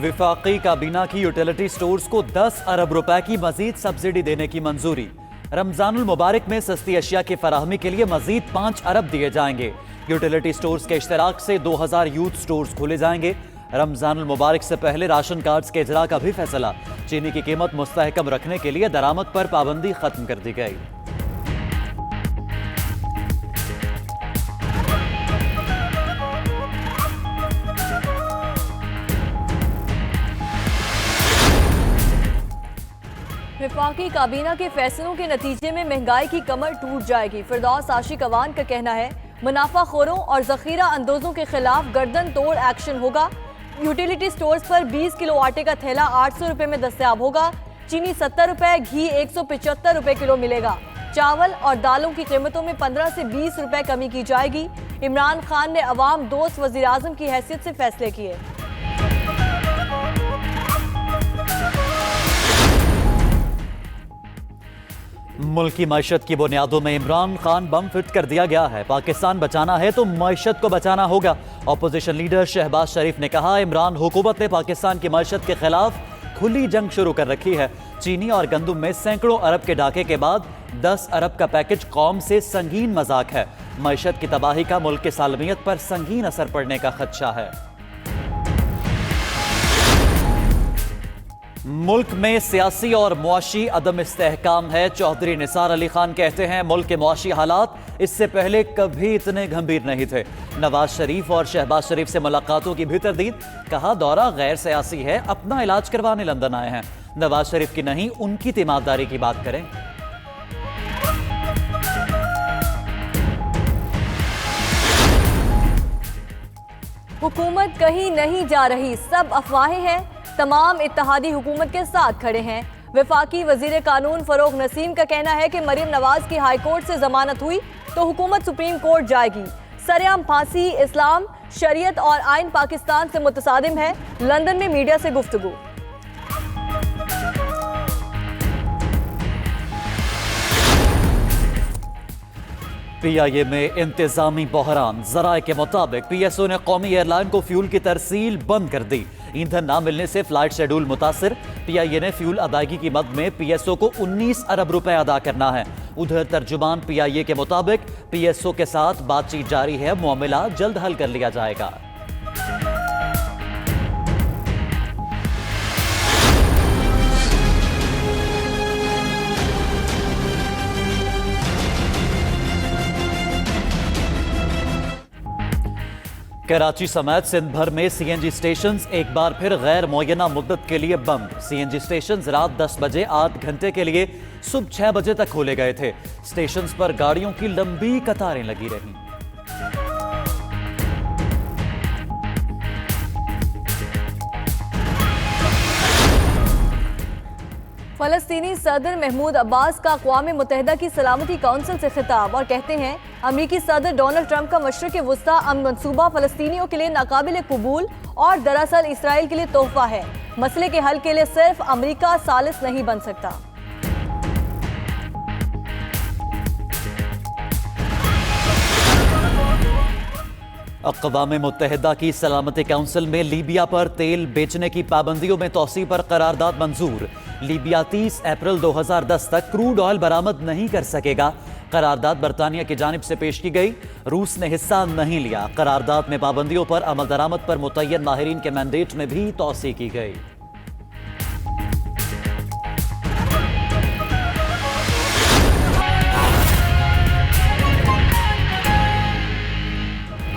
विफाकी काबीना की utility stores को 10 अरब रुपए की मजीद सब्सिडी देने की मंजूरी। रमजानुल मुबारक में सस्ती अशिया की फराहमी के लिए मजीद 5 अरब दिए जाएंगे। यूटिलिटी स्टोर्स के इश्तराक से 2000 यूथ स्टोर्स खोले जाएंगे। रमजानुल मुबारक से पहले राशन कार्ड्स के इजरा का भी फैसला। चीनी की कीमत मुस्तहकम रखने के लिए दरामद पर पाबंदी खत्म कर दी गई। विफाकी काबीना के फैसलों के नतीजे में महंगाई की कमर टूट जाएगी। फिरदौस आशिक अवान का कहना है मुनाफाखोरों और जखीरा अंदोजों के खिलाफ गर्दन तोड़ एक्शन होगा। यूटिलिटी स्टोर्स पर 20 किलो आटे का थैला 800 रुपए में दस्तयाब होगा। चीनी 70 रुपए, घी 175 रुपए किलो मिलेगा। चावल और दालों की कीमतों में 15 से 20 रुपए कमी की जाएगी। इमरान खान ने अवाम दोस्त वजीर आजम की हैसियत से फैसले किए। मुल्क की मईशत की बुनियादों में इमरान खान बम फिट कर दिया गया है। पाकिस्तान बचाना है तो मईशत को बचाना होगा। अपोजिशन लीडर शहबाज शरीफ ने कहा, इमरान हुकूमत ने पाकिस्तान की मईशत के खिलाफ खुली जंग शुरू कर रखी है। चीनी और गंदुम में सैकड़ों अरब के डाके के बाद 10 अरब का पैकेज कौम से संगीन मजाक है। मईशत की तबाही का मुल्क की सालमियत पर संगीन असर पड़ने का खदशा है। मुल्क में सियासी और मुआशी अदम इस्तेहकाम है। चौधरी निसार अली खान कहते हैं, मुल्क के मुआशी हालात इससे पहले कभी इतने गंभीर नहीं थे। नवाज शरीफ और शहबाज शरीफ से मुलाकातों की भी तरदीद। कहा, दौरा गैर सियासी है, अपना इलाज करवाने लंदन आए हैं। नवाज शरीफ की नहीं, उनकी तीमारदारी की बात करें। हुकूमत कहीं नहीं जा रही, सब अफवाहें हैं। तमाम इत्तेहादी हुकूमत के साथ खड़े हैं। वफाकी वजीर कानून फरोग नसीम का कहना है कि मरियम नवाज की हाई कोर्ट से जमानत हुई तो हुकूमत सुप्रीम कोर्ट जाएगी। सरेआम फांसी, इस्लाम, शरीयत और आइन पाकिस्तान से मुतसादिम है। लंदन में मीडिया से गुफ्तगू। PIA में इंतजामी बहरान। जराए के मुताबिक PSO ने कौमी एयरलाइन को फ्यूल की तरसील बंद कर दी। ईंधन ना मिलने से फ्लाइट शेड्यूल मुतासिर। PIA ने फ्यूल अदायगी की मद में PSO को 19 अरब रुपए अदा करना है। उधर तर्जुमान PIA के मुताबिक PSO के साथ बातचीत जारी है, मामला जल्द हल कर लिया जाएगा। कराची समेत सिंध भर में CNG स्टेशंस एक बार फिर गैर मुअय्यना मुद्दत के लिए बंद। CNG स्टेशंस रात 10 बजे 8 घंटे के लिए सुबह 6 बजे तक खोले गए थे। स्टेशंस पर गाड़ियों की लंबी कतारें लगी रहीं। फलस्तीनी सदर महमूद अब्बास का अक़वाम मुत्तहिदा की सलामती काउंसिल से खिताब और कहते हैं, अमरीकी सदर डोनाल्ड ट्रंप का मशरिक़ वुस्ता अमन मंसूबा फलस्तीनियों के लिए नाकाबिल कबूल और दरअसल इसराइल के लिए तोहफा है। मसले के हल के लिए सिर्फ अमरीका सालिस नहीं बन सकता। अक़वाम मुत्तहिदा की सलामती काउंसिल में लीबिया पर तेल बेचने की पाबंदियों में तौसी पर करारदाद मंजूर। लीबिया 30 अप्रैल 2010 तक क्रूड ऑयल बरामद नहीं कर सकेगा। करारदाद बरतानिया की जानिब से पेश की गई। रूस ने हिस्सा नहीं लिया। करारदाद में पाबंदियों पर अमल दरामद पर मुतय्यन माहिरीन के मैंडेट में भी तौसी की गई।